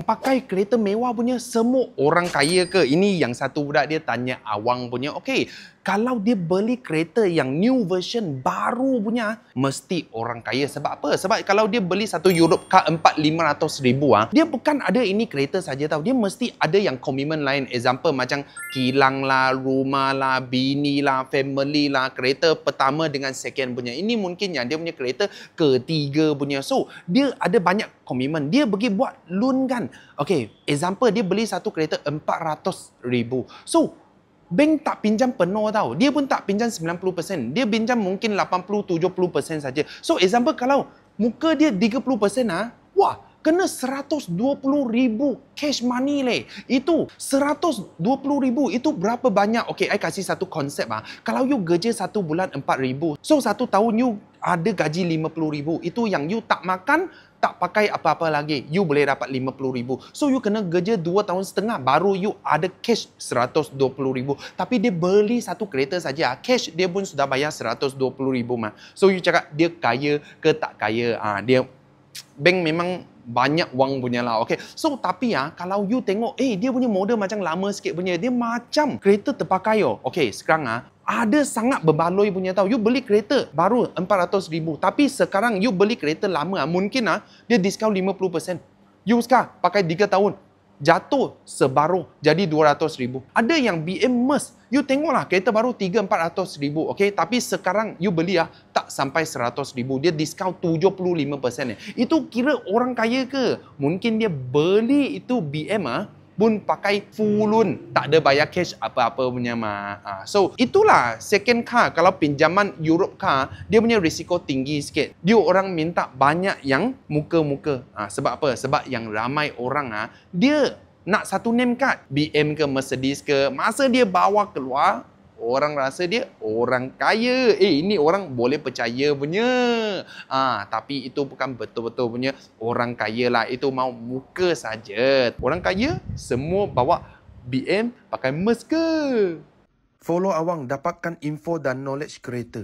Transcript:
Pakai kereta mewah punya semua orang kaya ke? Ini yang satu budak dia tanya Awang punya. Okey, kalau dia beli kereta yang new version baru punya, mesti orang kaya. Sebab apa? Sebab kalau dia beli satu Europe car 400-500 ribu, dia bukan ada ini kereta saja tau. Dia mesti ada yang komitmen lain. Example macam kilang lah, rumah lah, bini lah, family lah, kereta pertama dengan second punya. Ini mungkin yang dia punya kereta ketiga punya. So, dia ada banyak komitmen. Dia pergi buat loan kan. Okay, example dia beli satu kereta 400,000. So, bank tak pinjam penuh tau. Dia pun tak pinjam 90%. Dia pinjam mungkin 80-70% saja. So, example kalau muka dia 30% wah, kena 120,000 cash money leh. Itu 120,000 itu berapa banyak? Okay, I kasih satu konsep Kalau you kerja satu bulan 4,000, so satu tahun you ada gaji 50,000. Itu yang you tak makan, tak pakai apa-apa lagi, you boleh dapat 50,000. So, you kena kerja 2 tahun setengah, baru you ada cash 120,000. Tapi dia beli satu kereta saja, cash dia pun sudah bayar 120,000 So, you cakap dia kaya ke tak kaya? Dia bank memang banyak wang punya lah. Okay. So, tapi kalau you tengok, dia punya model macam lama sikit punya. Dia macam kereta terpakai. Okay, sekarang ada sangat berbaloi punya tau. You beli kereta baru 400,000. Tapi sekarang you beli kereta lama, mungkin dia diskaun 50%. You sekarang pakai 3 tahun, jatuh sebaru jadi 200,000. Ada yang BM Merc, you tengoklah kereta baru 300-400,000. Okay? Tapi sekarang you beli tak sampai 100,000. Dia diskaun 75%. Itu kira orang kaya ke? Mungkin dia beli itu BM pun pakai full loan, tak ada bayar cash apa-apa punya So, itulah second car. Kalau pinjaman Europe car, dia punya risiko tinggi sikit. Dia orang minta banyak yang muka-muka. Sebab apa? Sebab yang ramai orang dia nak satu name card, BM ke Mercedes ke, masa dia bawa keluar, orang rasa dia orang kaya. Ini orang boleh percaya punya. Tapi itu bukan betul-betul punya orang kaya lah. Itu mau muka saja. Orang kaya semua bawa BM pakai Merc ke? Follow Awang dapatkan info dan knowledge kereta.